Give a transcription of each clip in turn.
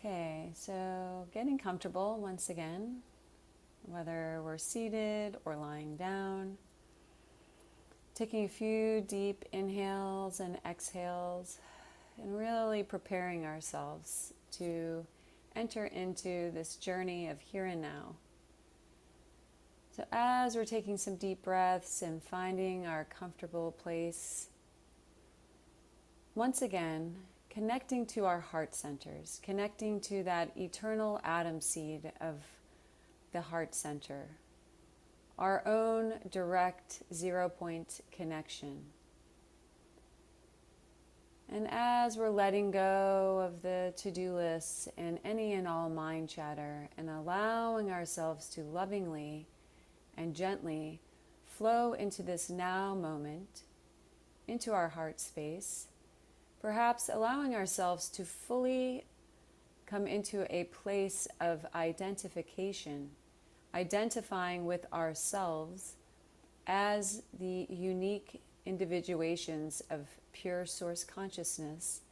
Okay, so getting comfortable once again, whether we're seated or lying down. Taking a few deep inhales and exhales and really preparing ourselves to enter into this journey of here and now. So as we're taking some deep breaths and finding our comfortable place, once again, connecting to our heart centers, connecting to that eternal atom seed of the heart center, our own direct 0 point connection. And as we're letting go of the to-do lists and any and all mind chatter and allowing ourselves to lovingly and gently flow into this now moment, into our heart space, perhaps allowing ourselves to fully come into a place of identification, identifying with ourselves as the unique individuations of pure source consciousness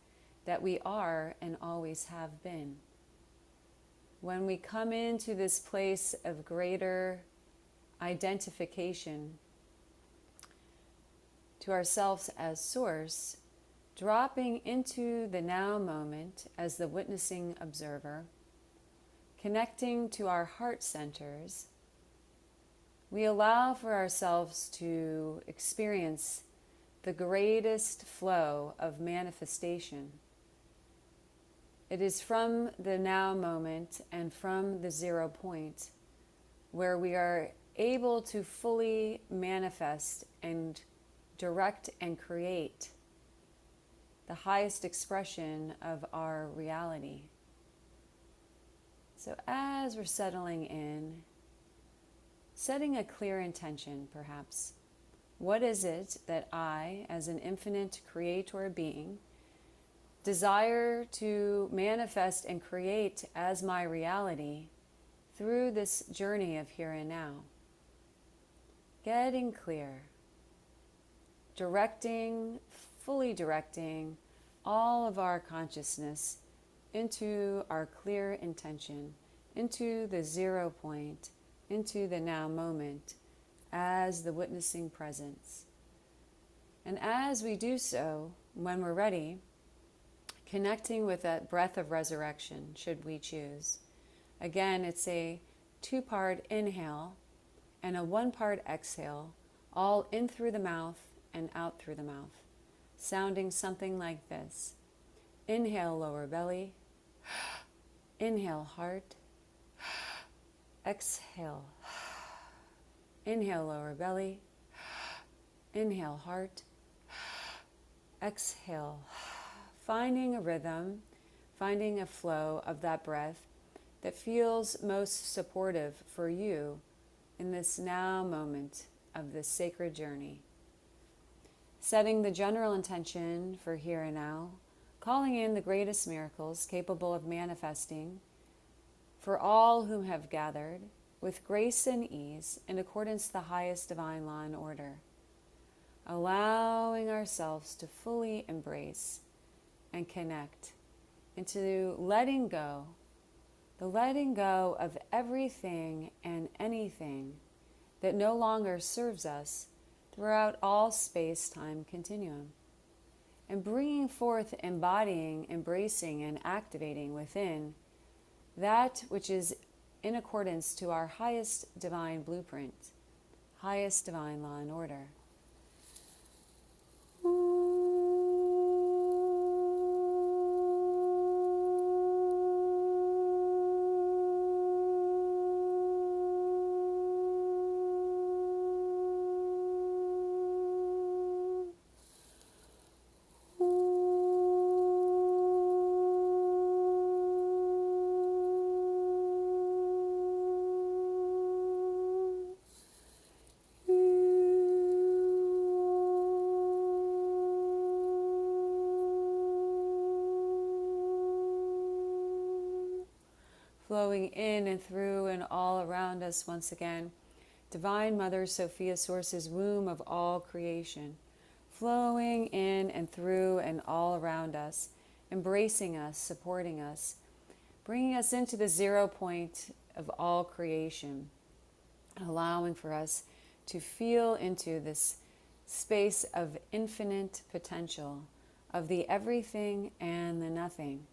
that we are and always have been. When we come into this place of greater identification to ourselves as source, dropping into the now moment as the witnessing observer, connecting to our heart centers, we allow for ourselves to experience the greatest flow of manifestation. It is from the now moment and from the 0 point where we are able to fully manifest and direct and create the highest expression of our reality. So as we're settling in, setting a clear intention perhaps. What is it that I, as an infinite creator being, desire to manifest and create as my reality through this journey of here and now? Getting clear, fully directing all of our consciousness into our clear intention, into the 0 point, into the now moment as the witnessing presence. And as we do so, when we're ready, connecting with that breath of resurrection, should we choose. Again, it's a 2-part inhale and a 1-part exhale, all in through the mouth and out through the mouth, sounding something like this. Inhale, lower belly. Inhale, heart. Exhale. Inhale, lower belly. Inhale, heart. Exhale. Finding a rhythm, finding a flow of that breath that feels most supportive for you in this now moment of this sacred journey. Setting the general intention for here and now, calling in the greatest miracles capable of manifesting for all whom have gathered with grace and ease in accordance to the highest divine law and order. Allowing ourselves to fully embrace and connect into letting go, the letting go of everything and anything that no longer serves us throughout all space-time continuum, and bringing forth, embodying, embracing, and activating within that which is in accordance to our highest divine blueprint, highest divine law and order. Flowing in and through and all around us once again. Divine Mother Sophia, Source's womb of all creation. Flowing in and through and all around us. Embracing us, supporting us. bringing us into the 0 point of all creation, allowing for us to feel into this space of infinite potential, of the everything and the nothing,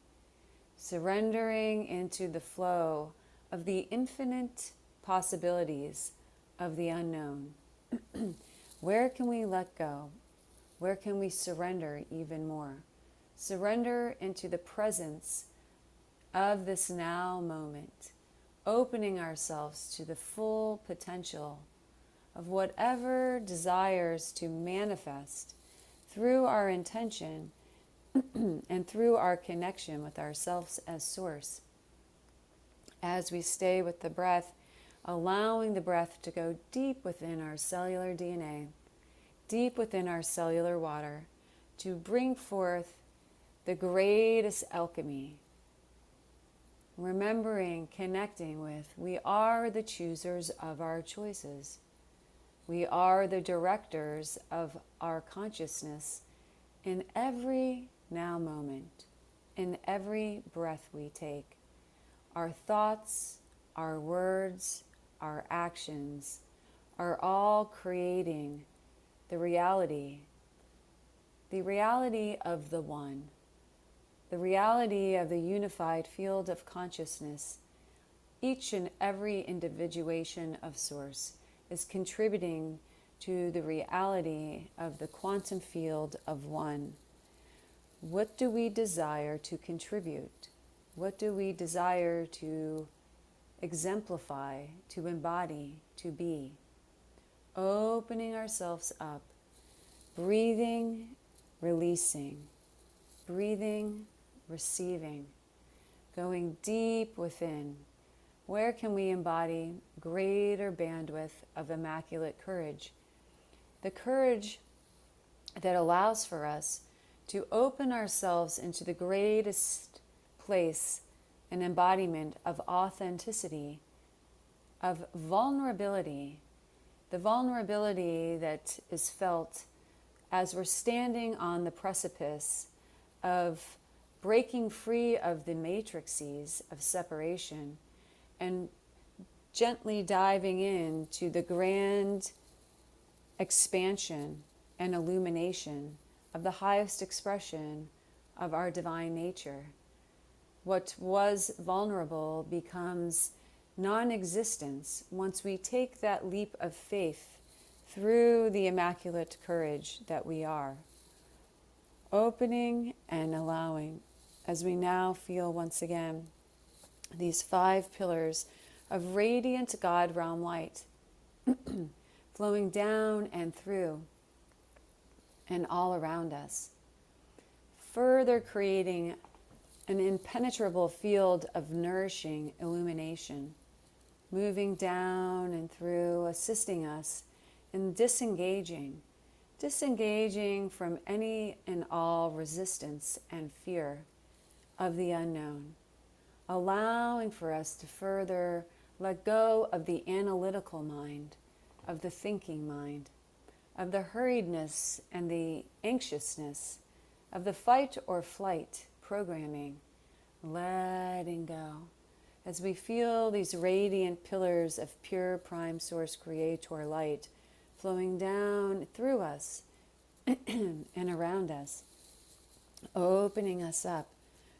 surrendering into the flow of the infinite possibilities of the unknown. Where can we let go? Where can we surrender even more? Surrender into the presence of this now moment, opening ourselves to the full potential of whatever desires to manifest through our intention and through our connection with ourselves as source. As we stay with the breath, allowing the breath to go deep within our cellular DNA, deep within our cellular water, to bring forth the greatest alchemy. Remembering, connecting with, we are the choosers of our choices. We are the directors of our consciousness in every now moment, in every breath we take. Our thoughts, our words, our actions are all creating the reality of the one, the reality of the unified field of consciousness. Each and every individuation of Source is contributing to the reality of the quantum field of one. What do we desire to contribute? What do we desire to exemplify, to embody, to be? Opening ourselves up, breathing, releasing, breathing, receiving, going deep within. Where can we embody greater bandwidth of immaculate courage? The courage that allows for us to open ourselves into the greatest place and embodiment of authenticity, of vulnerability, the vulnerability that is felt as we're standing on the precipice of breaking free of the matrices of separation and gently diving into the grand expansion and illumination of the highest expression of our divine nature. What was vulnerable becomes non-existence once we take that leap of faith through the immaculate courage that we are. Opening and allowing, as we now feel once again these 5 pillars of radiant God realm light flowing down and through and all around us, further creating an impenetrable field of nourishing illumination, moving down and through, assisting us in disengaging from any and all resistance and fear of the unknown, allowing for us to further let go of the analytical mind, of the thinking mind, of the hurriedness and the anxiousness, of the fight or flight programming, letting go. As we feel these radiant pillars of pure prime source creator light flowing down through us and around us, opening us up,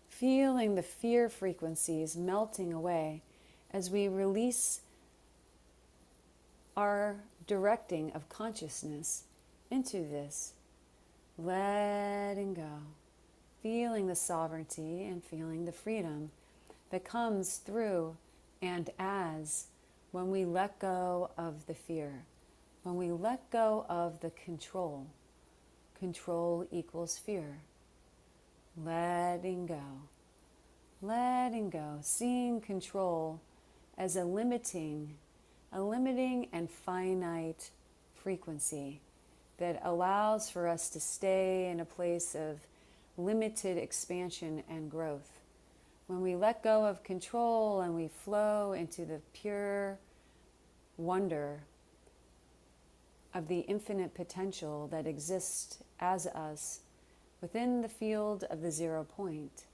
feeling the fear frequencies melting away as we release our directing of consciousness into this, letting go, feeling the sovereignty and feeling the freedom that comes through and as when we let go of the fear, when we let go of the control. Control equals fear. Letting go, seeing control as a limiting and finite frequency that allows for us to stay in a place of limited expansion and growth. When we let go of control and we flow into the pure wonder of the infinite potential that exists as us within the field of the 0 point,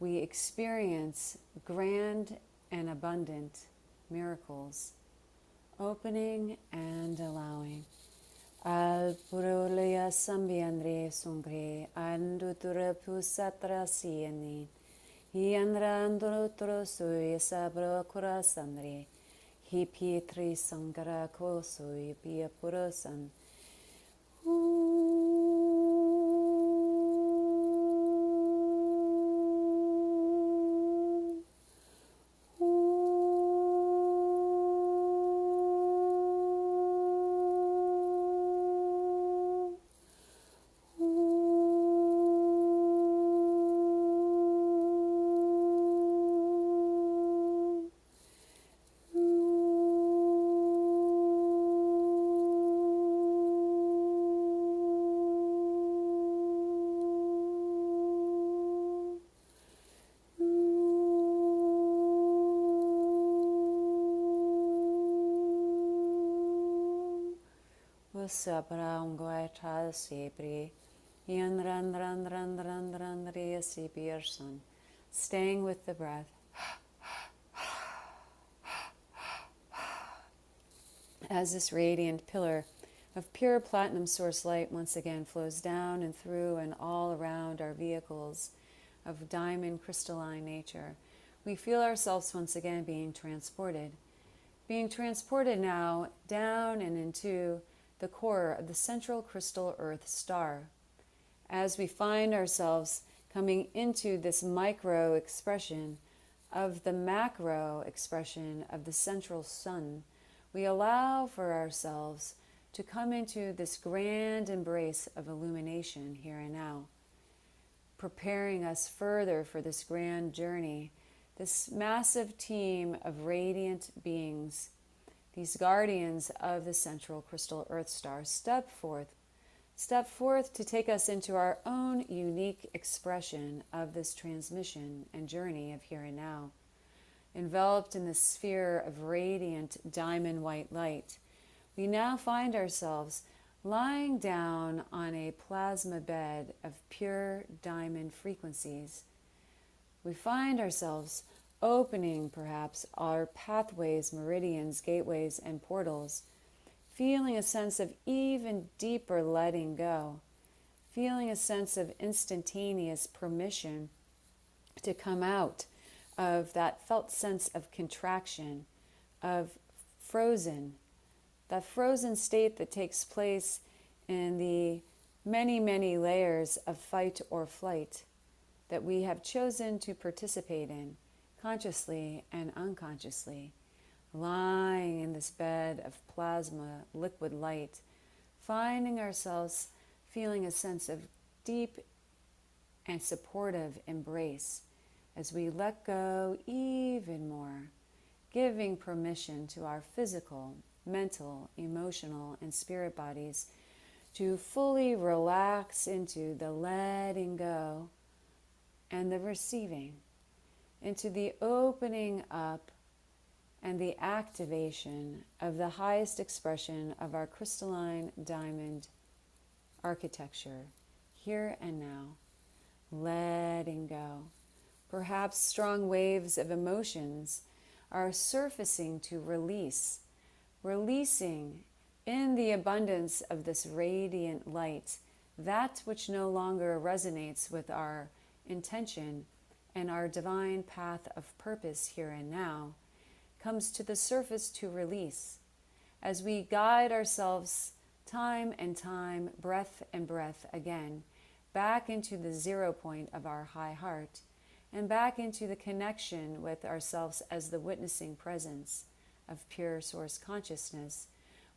we experience grand and abundant miracles, opening and allowing. Al purulaya sambiandre sungre andutura pusatra siani yandra andurutro sui sabro kurasandre hi pietri sangara kosui pia purasan. Sabraungo tra sepri, yandrandrandrandrandrandriasipierson, staying with the breath. As this radiant pillar of pure platinum source light once again flows down and through and all around our vehicles of diamond crystalline nature, we feel ourselves once again being transported now down and into the core of the central crystal earth star. As we find ourselves coming into this micro expression of the macro expression of the central sun, we allow for ourselves to come into this grand embrace of illumination here and now, preparing us further for this grand journey, this massive team of radiant beings, these guardians of the central crystal earth star. Step forth to take us into our own unique expression of this transmission and journey of here and now. Enveloped in the sphere of radiant diamond white light, we now find ourselves lying down on a plasma bed of pure diamond frequencies. We find ourselves opening perhaps our pathways, meridians, gateways, and portals, feeling a sense of even deeper letting go, feeling a sense of instantaneous permission to come out of that felt sense of contraction, of that frozen state that takes place in the many, many layers of fight or flight that we have chosen to participate in, consciously and unconsciously, lying in this bed of plasma, liquid light, finding ourselves feeling a sense of deep and supportive embrace as we let go even more, giving permission to our physical, mental, emotional, and spirit bodies to fully relax into the letting go and the receiving, into the opening up and the activation of the highest expression of our crystalline diamond architecture, here and now, letting go. Perhaps strong waves of emotions are surfacing to releasing in the abundance of this radiant light that which no longer resonates with our intention and our divine path of purpose here and now, comes to the surface to release as we guide ourselves time and time, breath and breath again, back into the 0 point of our high heart and back into the connection with ourselves as the witnessing presence of pure source consciousness.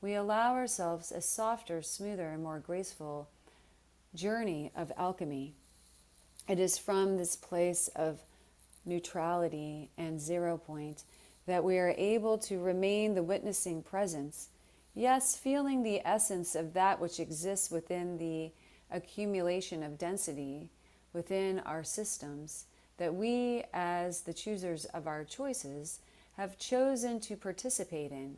We allow ourselves a softer, smoother, and more graceful journey of alchemy. It is from this place of neutrality and 0 point that we are able to remain the witnessing presence, yes, feeling the essence of that which exists within the accumulation of density within our systems that we, as the choosers of our choices, have chosen to participate in.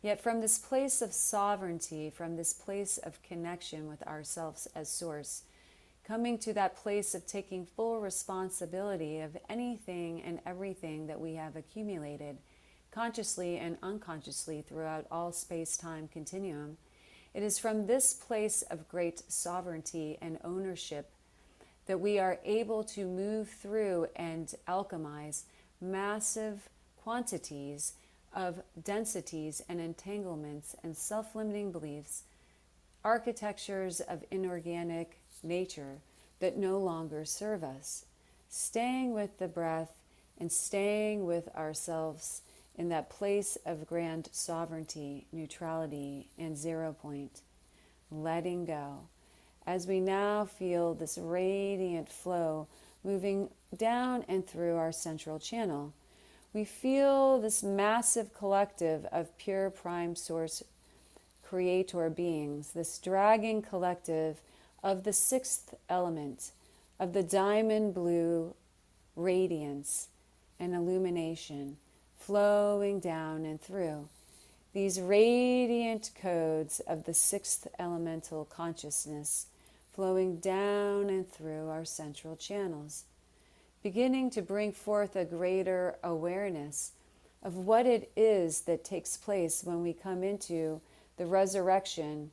Yet from this place of sovereignty, from this place of connection with ourselves as source, coming to that place of taking full responsibility of anything and everything that we have accumulated, consciously and unconsciously throughout all space-time continuum. It is from this place of great sovereignty and ownership that we are able to move through and alchemize massive quantities of densities and entanglements and self-limiting beliefs, architectures of inorganic nature that no longer serve us. Staying with the breath and staying with ourselves in that place of grand sovereignty, neutrality, and 0 point. Letting go. As we now feel this radiant flow moving down and through our central channel, we feel this massive collective of pure prime source creator beings, this dragging collective of the sixth element, of the diamond blue radiance and illumination flowing down and through. These radiant codes of the sixth elemental consciousness flowing down and through our central channels, beginning to bring forth a greater awareness of what it is that takes place when we come into the resurrection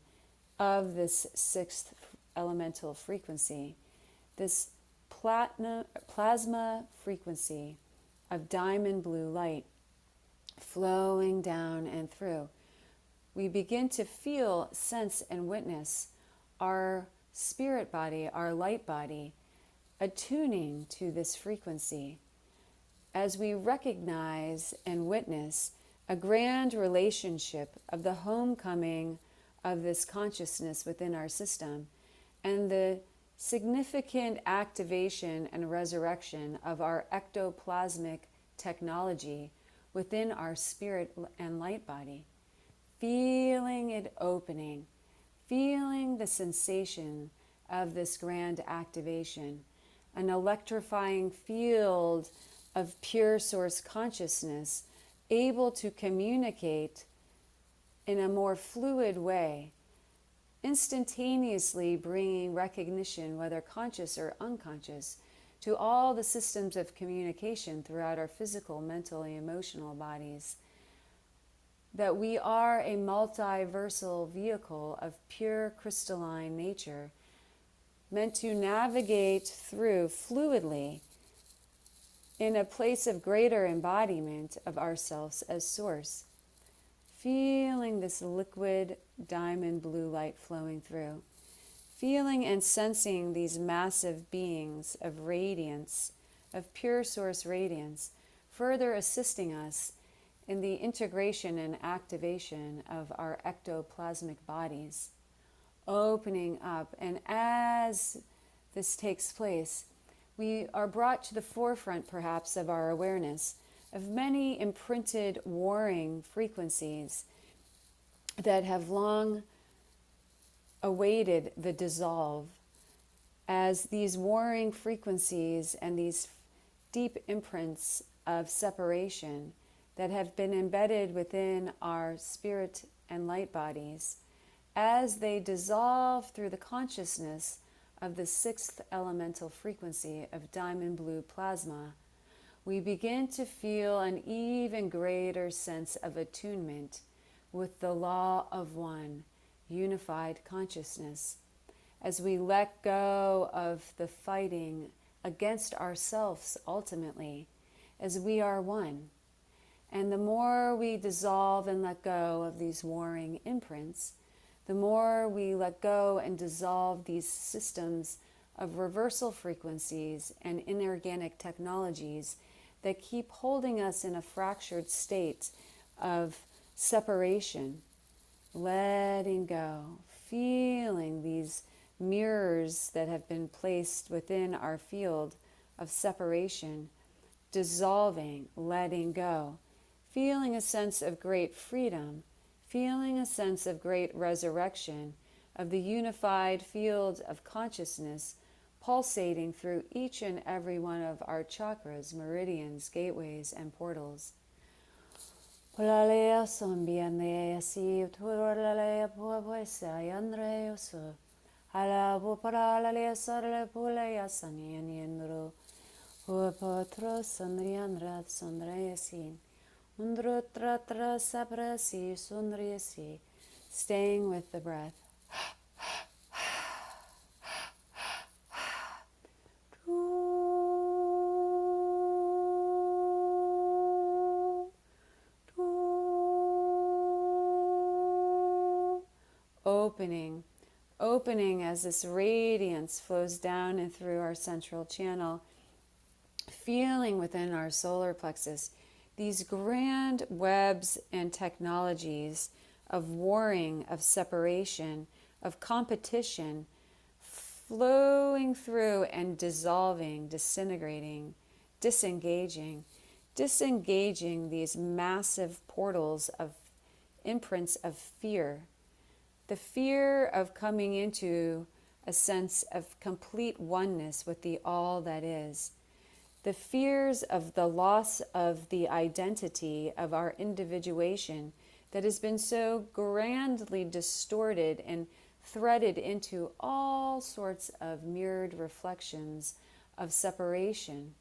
of this sixth elemental frequency, this plasma frequency of diamond blue light flowing down and through. We begin to feel, sense, and witness our spirit body, our light body, attuning to this frequency as we recognize and witness a grand relationship of the homecoming of this consciousness within our system and the significant activation and resurrection of our ectoplasmic technology within our spirit and light body, feeling it opening, feeling the sensation of this grand activation, an electrifying field of pure source consciousness able to communicate in a more fluid way, instantaneously bringing recognition, whether conscious or unconscious, to all the systems of communication throughout our physical, mental, and emotional bodies. That we are a multiversal vehicle of pure crystalline nature, meant to navigate through fluidly in a place of greater embodiment of ourselves as source. Feeling this liquid diamond blue light flowing through. Feeling and sensing these massive beings of radiance, of pure source radiance, further assisting us in the integration and activation of our ectoplasmic bodies, opening up. And as this takes place, we are brought to the forefront, perhaps, of our awareness of many imprinted warring frequencies that have long awaited the dissolve, as these warring frequencies and these deep imprints of separation that have been embedded within our spirit and light bodies, as they dissolve through the consciousness of the sixth elemental frequency of diamond blue plasma, we begin to feel an even greater sense of attunement with the law of one, unified consciousness, as we let go of the fighting against ourselves ultimately, as we are one. And the more we dissolve and let go of these warring imprints, the more we let go and dissolve these systems of reversal frequencies and inorganic technologies that keep holding us in a fractured state of separation, letting go, feeling these mirrors that have been placed within our field of separation, dissolving, letting go, feeling a sense of great freedom, feeling a sense of great resurrection of the unified field of consciousness pulsating through each and every one of our chakras, meridians, gateways, and portals. Ala bupara le sarle pula ya sani nuru. Upotro sanrian rat sandrayasin. Undro tratra saprasi sunriasi. Staying with the breath. Opening as this radiance flows down and through our central channel, feeling within our solar plexus these grand webs and technologies of warring, of separation, of competition, flowing through and dissolving, disintegrating, disengaging these massive portals of imprints of fear. The fear of coming into a sense of complete oneness with the all that is. The fears of the loss of the identity of our individuation that has been so grandly distorted and threaded into all sorts of mirrored reflections of separation,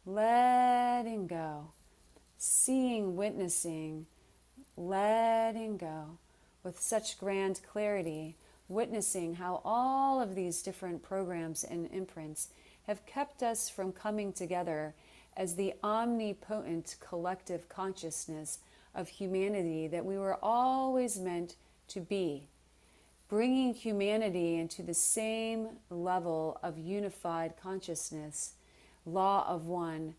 letting go, seeing, witnessing, letting go with such grand clarity, witnessing how all of these different programs and imprints have kept us from coming together as the omnipotent collective consciousness of humanity that we were always meant to be, bringing humanity into the same level of unified consciousness, law of one,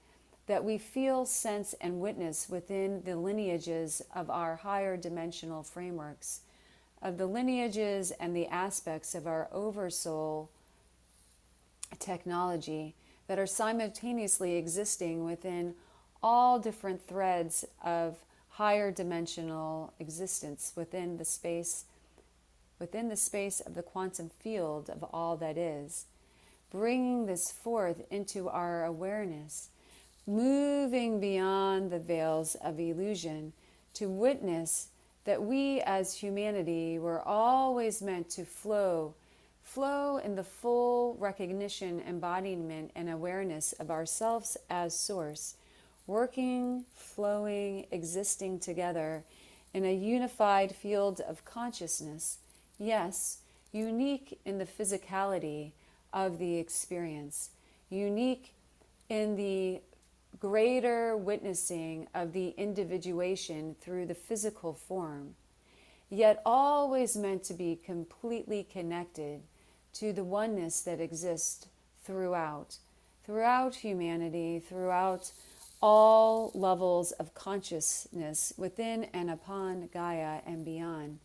that we feel, sense, and witness within the lineages of our higher dimensional frameworks, of the lineages and the aspects of our oversoul technology that are simultaneously existing within all different threads of higher dimensional existence within the space of the quantum field of all that is, bringing this forth into our awareness, moving beyond the veils of illusion to witness that we as humanity were always meant to flow in the full recognition, embodiment, and awareness of ourselves as source, working, flowing, existing together in a unified field of consciousness, yes, unique in the physicality of the experience, unique in the greater witnessing of the individuation through the physical form, yet always meant to be completely connected to the oneness that exists throughout humanity, throughout all levels of consciousness within and upon Gaia and beyond.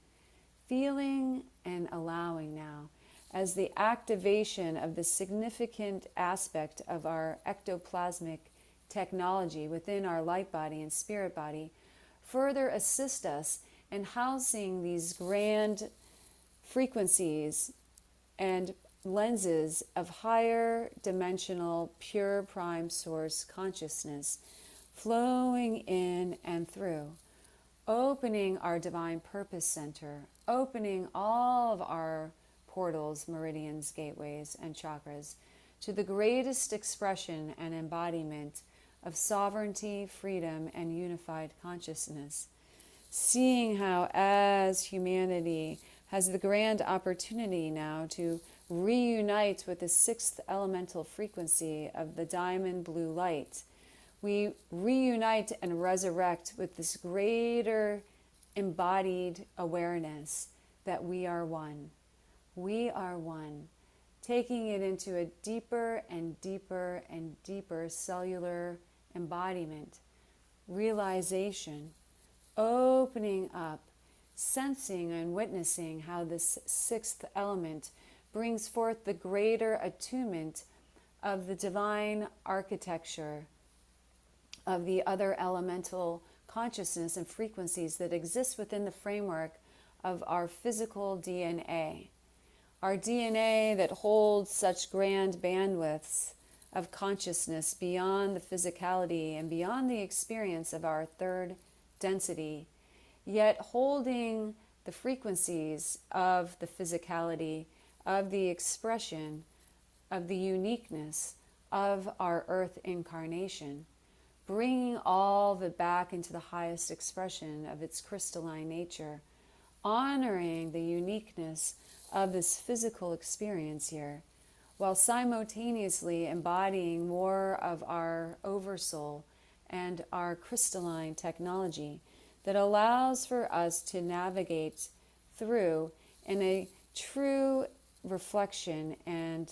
Feeling and allowing now as the activation of the significant aspect of our ectoplasmic technology within our light body and spirit body further assist us in housing these grand frequencies and lenses of higher dimensional pure prime source consciousness flowing in and through, opening our divine purpose center, opening all of our portals, meridians, gateways, and chakras to the greatest expression and embodiment of sovereignty, freedom, and unified consciousness. Seeing how, as humanity, has the grand opportunity now to reunite with the sixth elemental frequency of the diamond blue light, we reunite and resurrect with this greater embodied awareness that we are one. We are one, taking it into a deeper and deeper and deeper cellular embodiment, realization, opening up, sensing and witnessing how this sixth element brings forth the greater attunement of the divine architecture of the other elemental consciousness and frequencies that exist within the framework of our physical DNA. Our DNA that holds such grand bandwidths of consciousness beyond the physicality and beyond the experience of our third density, yet holding the frequencies of the physicality, of the expression, of the uniqueness of our earth incarnation, bringing all of it back into the highest expression of its crystalline nature, honoring the uniqueness of this physical experience here, while simultaneously embodying more of our oversoul and our crystalline technology that allows for us to navigate through in a true reflection and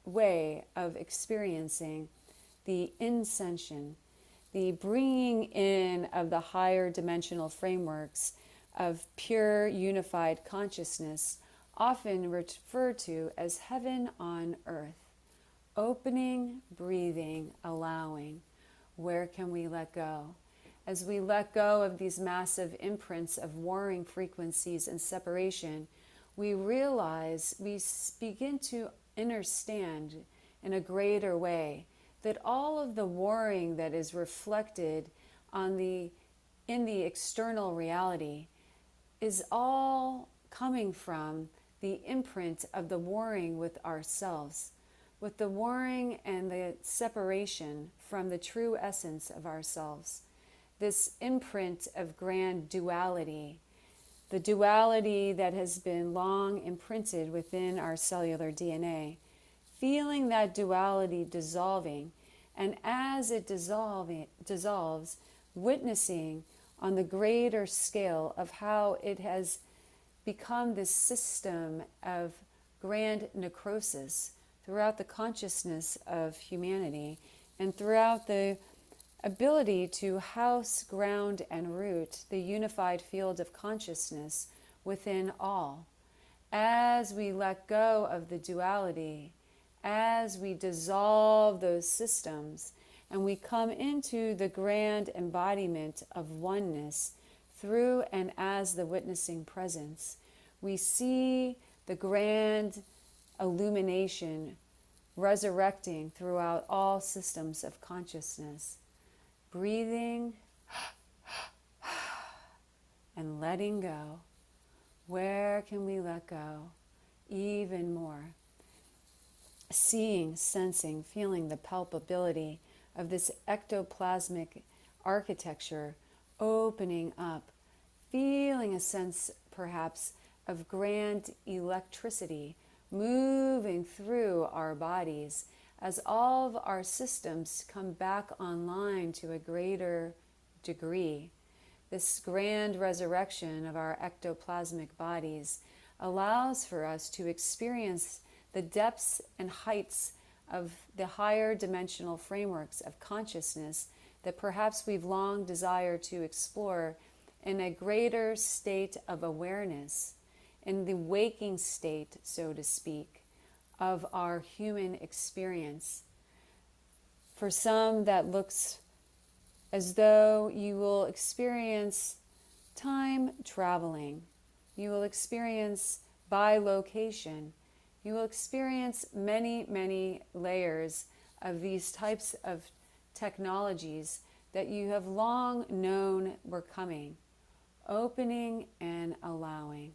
way of experiencing the ascension, the bringing in of the higher dimensional frameworks of pure unified consciousness, often referred to as heaven on earth. Opening, breathing, allowing. Where can we let go? As we let go of these massive imprints of warring frequencies and separation, we realize, we begin to understand in a greater way that all of the warring that is reflected in the external reality is all coming from the imprint of the warring with ourselves, with the warring and the separation from the true essence of ourselves. This imprint of grand duality, the duality that has been long imprinted within our cellular DNA, feeling that duality dissolving, and as it dissolves, witnessing on the greater scale of how it has become this system of grand necrosis throughout the consciousness of humanity and throughout the ability to house, ground, and root the unified field of consciousness within all. As we let go of the duality, as we dissolve those systems, and we come into the grand embodiment of oneness through and as the witnessing presence, we see the grand illumination resurrecting throughout all systems of consciousness. Breathing and letting go. Where can we let go even more? Seeing, sensing, feeling the palpability of this ectoplasmic architecture opening up, feeling a sense perhaps of grand electricity moving through our bodies as all of our systems come back online to a greater degree. This grand resurrection of our ectoplasmic bodies allows for us to experience the depths and heights of the higher dimensional frameworks of consciousness that perhaps we've long desired to explore in a greater state of awareness, in the waking state, so to speak, of our human experience. For some, that looks as though you will experience time traveling. You will experience bilocation. You will experience many, many layers of these types of technologies that you have long known were coming. Opening and allowing.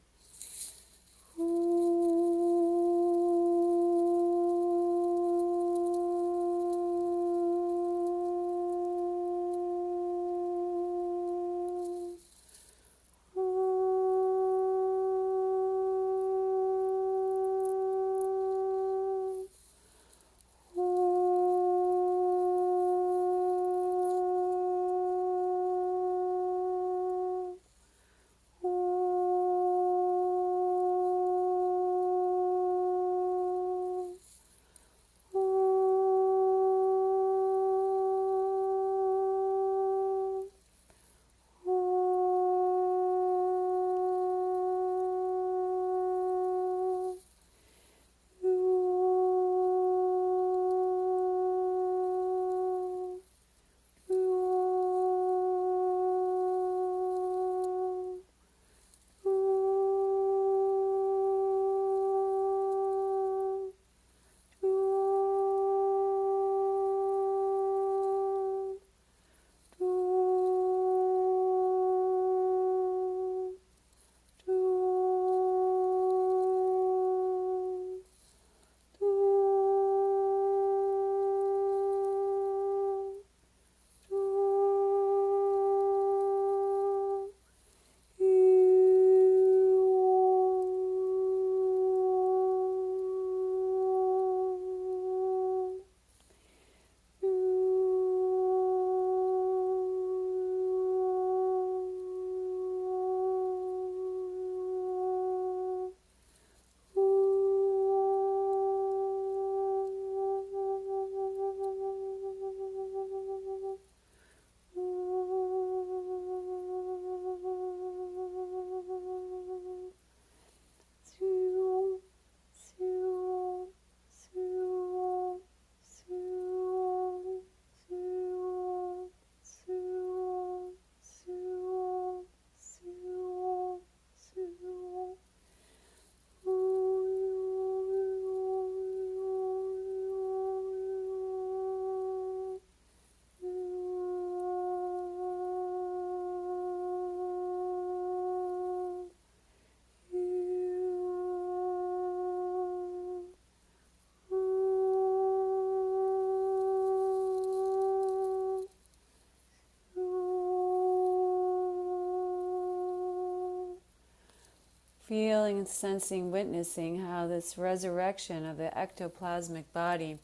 feeling, sensing, witnessing how this resurrection of the ectoplasmic body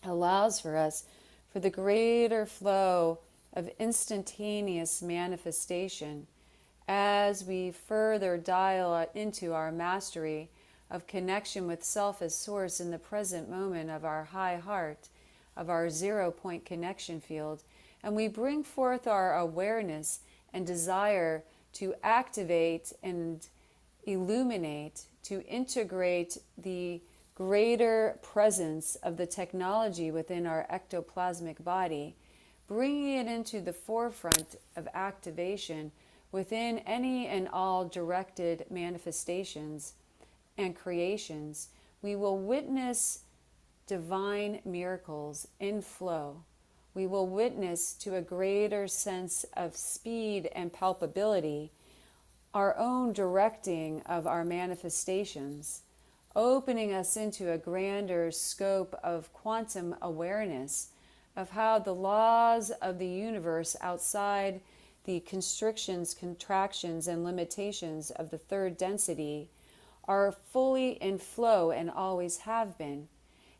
allows for the greater flow of instantaneous manifestation as we further dial into our mastery of connection with self as source in the present moment of our high heart, of our 0-point connection field, and we bring forth our awareness and desire to activate and illuminate, to integrate the greater presence of the technology within our ectoplasmic body, bringing it into the forefront of activation within any and all directed manifestations and creations. We will witness divine miracles in flow. We will witness to a greater sense of speed and palpability, our own directing of our manifestations, opening us into a grander scope of quantum awareness of how the laws of the universe outside the constrictions, contractions, and limitations of the third density are fully in flow and always have been.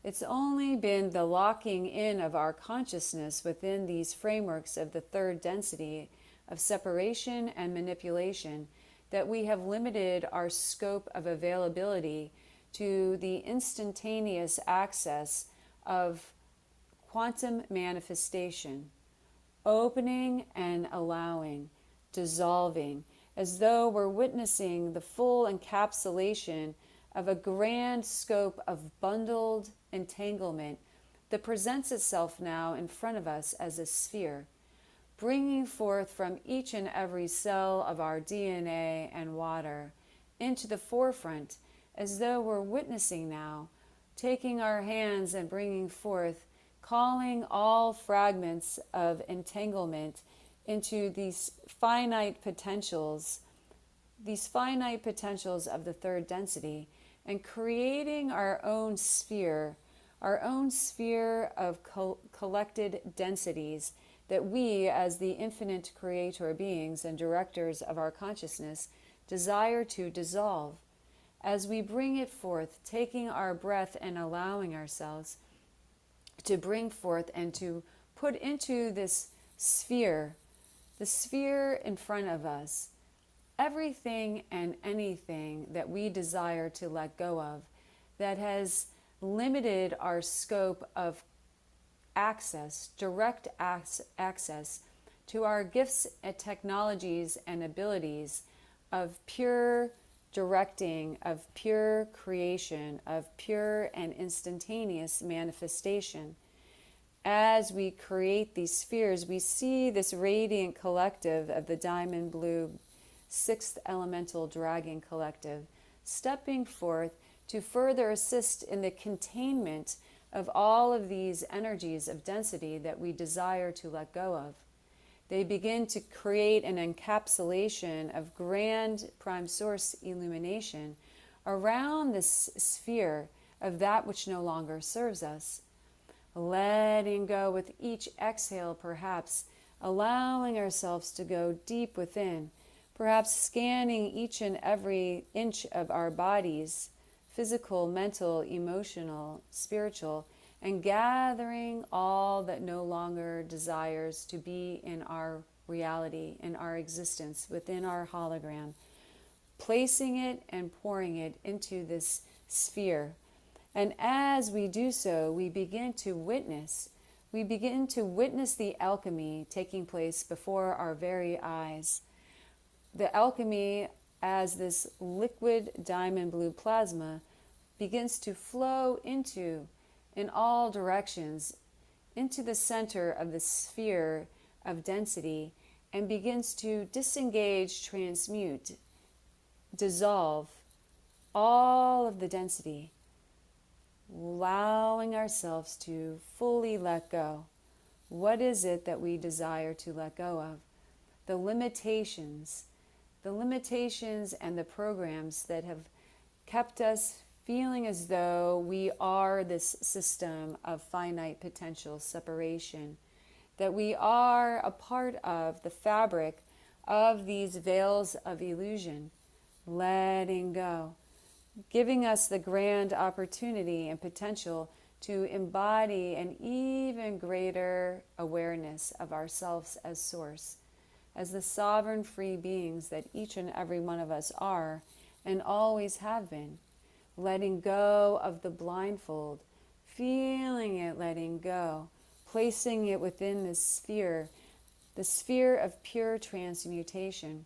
It's only been the locking in of our consciousness within these frameworks of the third density of separation and manipulation that we have limited our scope of availability to the instantaneous access of quantum manifestation, opening and allowing, dissolving, as though we're witnessing the full encapsulation of a grand scope of bundled entanglement that presents itself now in front of us as a sphere, bringing forth from each and every cell of our DNA and water into the forefront, as though we're witnessing now, taking our hands and bringing forth, calling all fragments of entanglement into these finite potentials of the third density, and creating our own sphere of collected densities that we, as the infinite creator beings and directors of our consciousness, desire to dissolve. As we bring it forth, taking our breath and allowing ourselves to bring forth and to put into this sphere, the sphere in front of us, everything and anything that we desire to let go of that has limited our scope of access, direct access to our gifts and technologies and abilities of pure directing, of pure creation, of pure and instantaneous manifestation. As we create these spheres, we see this radiant collective of the diamond blue sixth elemental dragon collective stepping forth to further assist in the containment of all of these energies of density that we desire to let go of. They begin to create an encapsulation of grand prime source illumination around this sphere of that which no longer serves us. Letting go with each exhale, perhaps allowing ourselves to go deep within, perhaps scanning each and every inch of our bodies, physical, mental, emotional, spiritual, and gathering all that no longer desires to be in our reality, in our existence, within our hologram, placing it and pouring it into this sphere. And as we do so, we begin to witness the alchemy taking place before our very eyes. The alchemy, as this liquid diamond blue plasma begins to flow into, in all directions, into the center of the sphere of density, and begins to disengage, transmute, dissolve all of the density, allowing ourselves to fully let go. What is it that we desire to let go of? The limitations and the programs that have kept us feeling as though we are this system of finite potential separation, that we are a part of the fabric of these veils of illusion, letting go, giving us the grand opportunity and potential to embody an even greater awareness of ourselves as source, as the sovereign free beings that each and every one of us are and always have been. Letting go of the blindfold, feeling it letting go, placing it within the sphere of pure transmutation,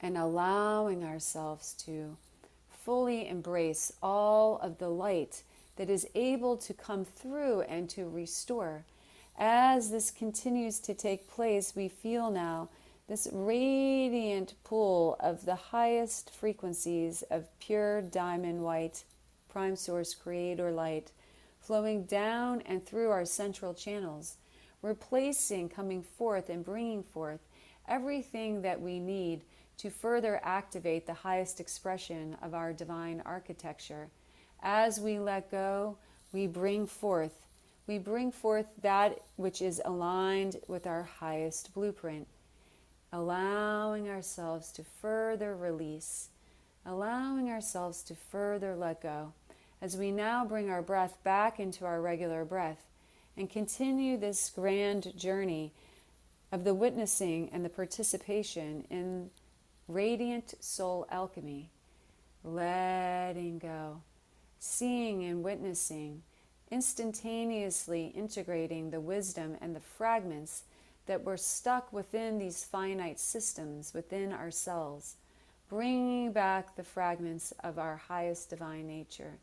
and allowing ourselves to fully embrace all of the light that is able to come through and to restore. As this continues to take place, we feel now this radiant pool of the highest frequencies of pure diamond white, prime source creator light, flowing down and through our central channels, replacing, coming forth and bringing forth everything that we need to further activate the highest expression of our divine architecture. As we let go, we bring forth that which is aligned with our highest blueprint, allowing ourselves to further release, allowing ourselves to further let go, as we now bring our breath back into our regular breath and continue this grand journey of the witnessing and the participation in radiant soul alchemy, letting go, seeing and witnessing, instantaneously integrating the wisdom and the fragments that were stuck within these finite systems within ourselves, bringing back the fragments of our highest divine nature,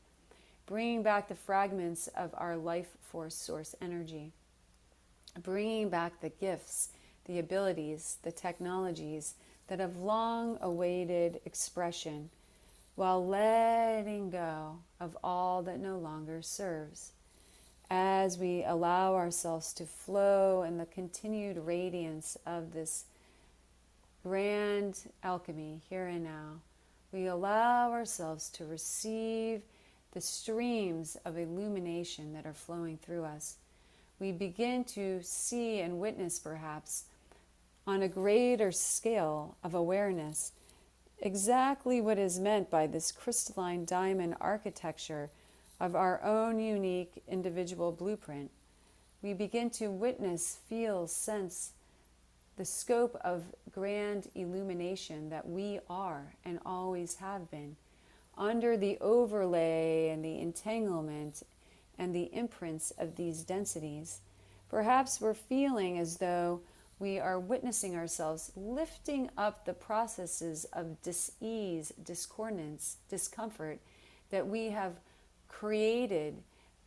bringing back the fragments of our life force source energy, bringing back the gifts, the abilities, the technologies that have long awaited expression, while letting go of all that no longer serves. As we allow ourselves to flow in the continued radiance of this grand alchemy here and now, we allow ourselves to receive the streams of illumination that are flowing through us. We begin to see and witness, perhaps, on a greater scale of awareness, exactly what is meant by this crystalline diamond architecture of our own unique individual blueprint. We begin to witness, feel, sense the scope of grand illumination that we are and always have been, under the overlay and the entanglement and the imprints of these densities. Perhaps we're feeling as though we are witnessing ourselves lifting up the processes of dis-ease, discordance, discomfort that we have created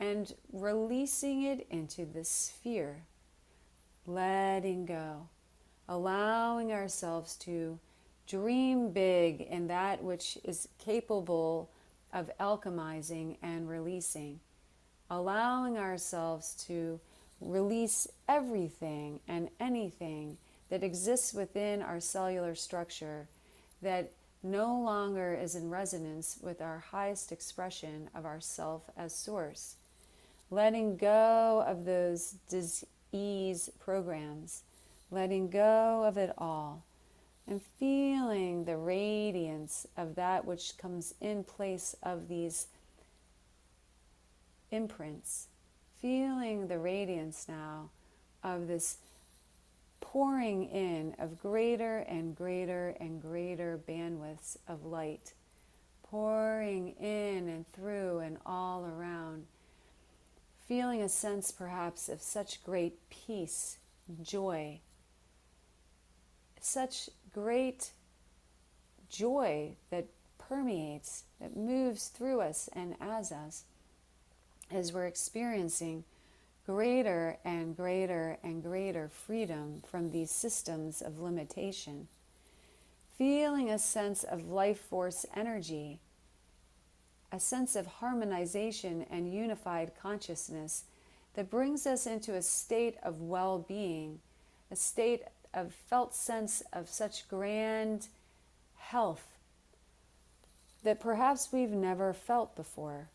and releasing it into the sphere, letting go, allowing ourselves to dream big in that which is capable of alchemizing and releasing, allowing ourselves to release everything and anything that exists within our cellular structure that no longer is in resonance with our highest expression of ourself as source. Letting go of those dis-ease programs, letting go of it all, and feeling the radiance of that which comes in place of these imprints, feeling the radiance now of this pouring in of greater and greater and greater bandwidths of light, pouring in and through and all around, feeling a sense perhaps of such great peace, joy, such great joy that permeates, that moves through us and as we're experiencing greater and greater and greater freedom from these systems of limitation. Feeling a sense of life force energy, a sense of harmonization and unified consciousness that brings us into a state of well-being, a state of felt sense of such grand health that perhaps we've never felt before.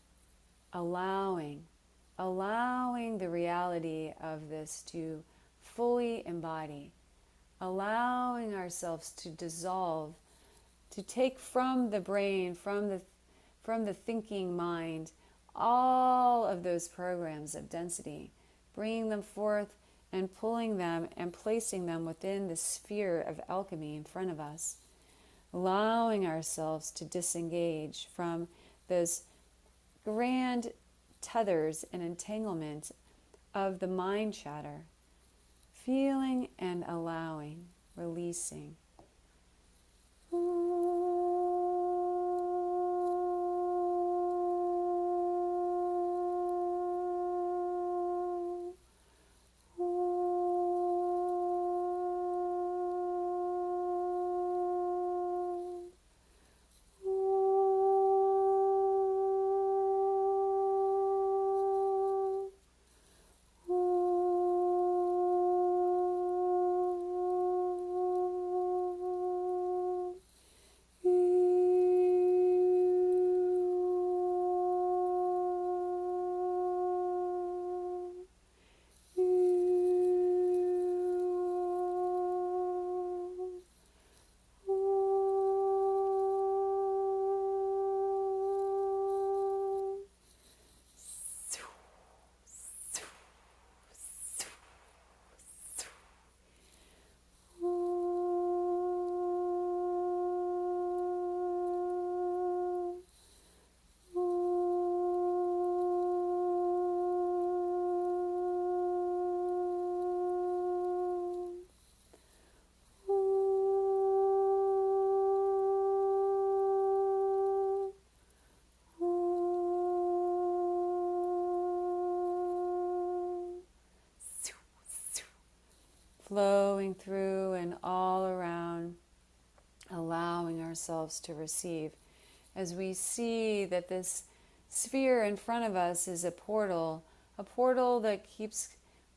Allowing the reality of this to fully embody, allowing ourselves to dissolve, to take from the brain, from the thinking mind, all of those programs of density, bringing them forth and pulling them and placing them within the sphere of alchemy in front of us, allowing ourselves to disengage from those grand tethers and entanglement of the mind chatter, feeling and allowing, releasing. Flowing through and all around, allowing ourselves to receive. As we see that this sphere in front of us is a portal that keeps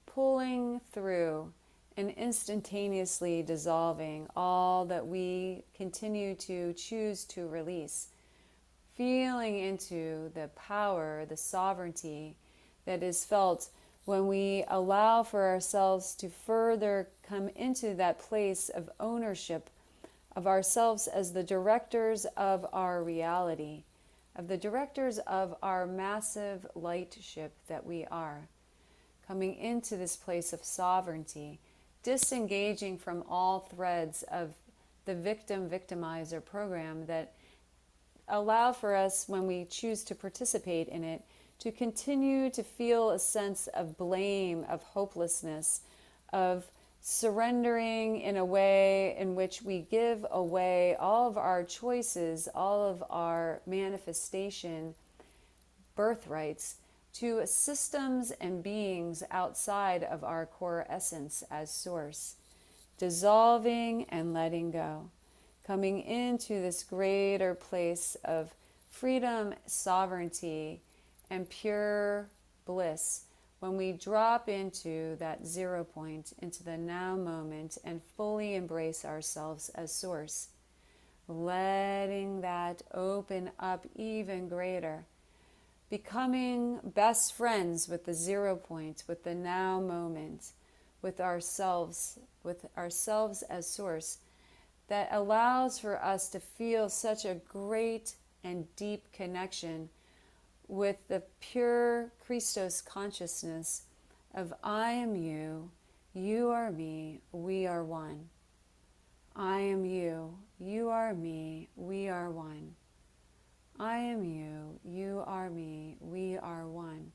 pulling through and instantaneously dissolving all that we continue to choose to release. Feeling into the power, the sovereignty that is felt when we allow for ourselves to further come into that place of ownership of ourselves as the directors of our reality, of the directors of our massive light ship that we are, coming into this place of sovereignty, disengaging from all threads of the victim-victimizer program that allow for us, when we choose to participate in it, to continue to feel a sense of blame, of hopelessness, of surrendering in a way in which we give away all of our choices, all of our manifestation birthrights to systems and beings outside of our core essence as source, dissolving and letting go, coming into this greater place of freedom, sovereignty, and pure bliss when we drop into that 0 point, into the now moment, and fully embrace ourselves as source, letting that open up even greater, becoming best friends with the 0 point, with the now moment, with ourselves as source, that allows for us to feel such a great and deep connection with the pure Christos consciousness of I am you, you are me, we are one. I am you, you are me, we are one. I am you, you are me, we are one.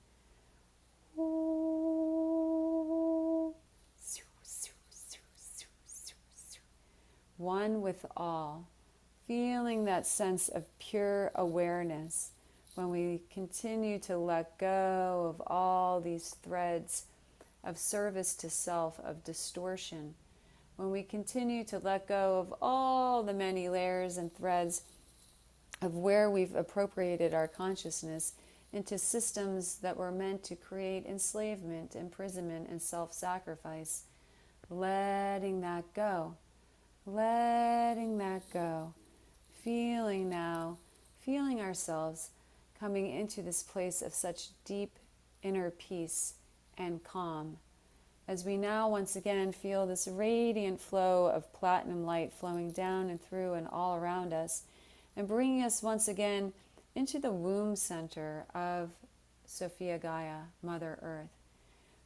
One with all, feeling that sense of pure awareness when we continue to let go of all these threads of service to self, of distortion, when we continue to let go of all the many layers and threads of where we've appropriated our consciousness into systems that were meant to create enslavement, imprisonment, and self-sacrifice, letting that go, feeling ourselves coming into this place of such deep inner peace and calm as we now once again feel this radiant flow of platinum light flowing down and through and all around us, and bringing us once again into the womb center of Sophia Gaia, Mother Earth.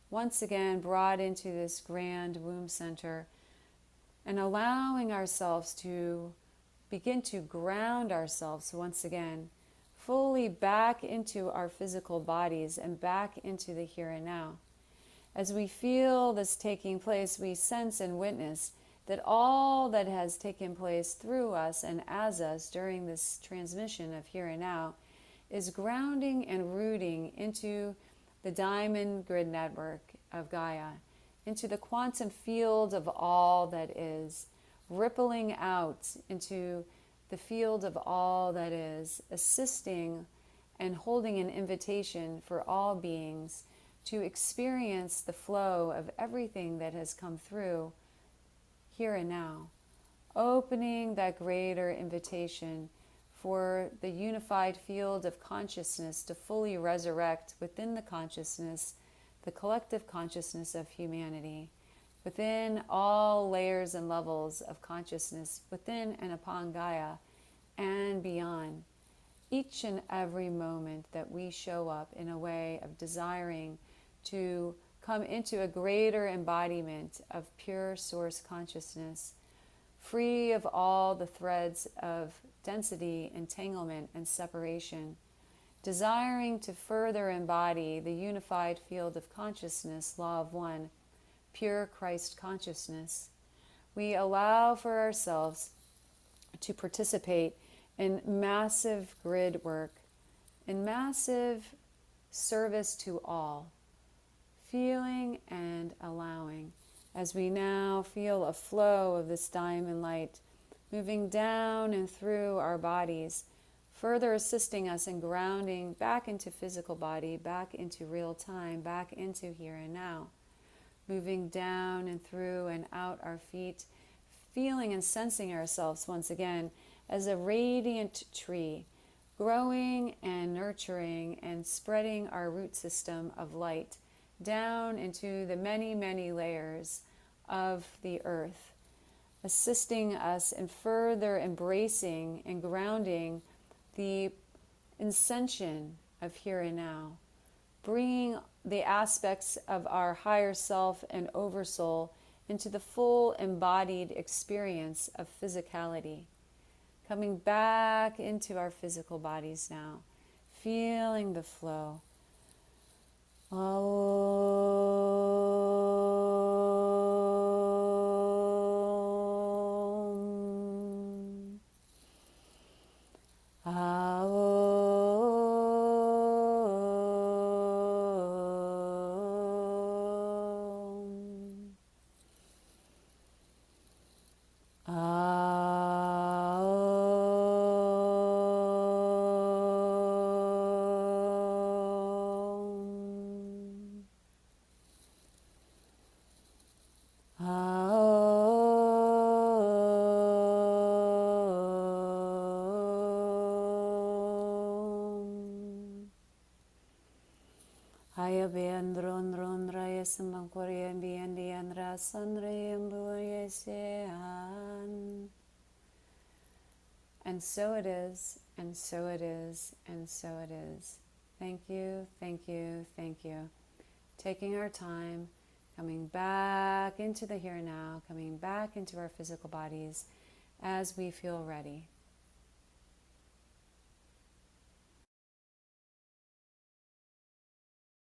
Once again brought into this grand womb center, and allowing ourselves to begin to ground ourselves once again fully back into our physical bodies and back into the here and now. As we feel this taking place, we sense and witness that all that has taken place through us and as us during this transmission of here and now is grounding and rooting into the diamond grid network of Gaia, into the quantum field of all that is, rippling out into the field of all that is, assisting and holding an invitation for all beings to experience the flow of everything that has come through here and now, opening that greater invitation for the unified field of consciousness to fully resurrect within the consciousness, the collective consciousness of humanity, within all layers and levels of consciousness, within and upon Gaia and beyond. Each and every moment that we show up in a way of desiring to come into a greater embodiment of pure source consciousness, free of all the threads of density, entanglement, and separation, desiring to further embody the unified field of consciousness, law of one, pure Christ consciousness, we allow for ourselves to participate in massive grid work, in massive service to all, feeling and allowing, as we now feel a flow of this diamond light moving down and through our bodies, further assisting us in grounding back into physical body, back into real time, back into here and now, moving down and through and out our feet, feeling and sensing ourselves once again as a radiant tree, growing and nurturing and spreading our root system of light down into the many, many layers of the earth, assisting us in further embracing and grounding the ascension of here and now, bringing the aspects of our higher self and oversoul into the full embodied experience of physicality, coming back into our physical bodies now, feeling the flow. And so it is, and so it is, and so it is. Thank you, thank you, thank you. Taking our time, coming back into the here and now, coming back into our physical bodies as we feel ready.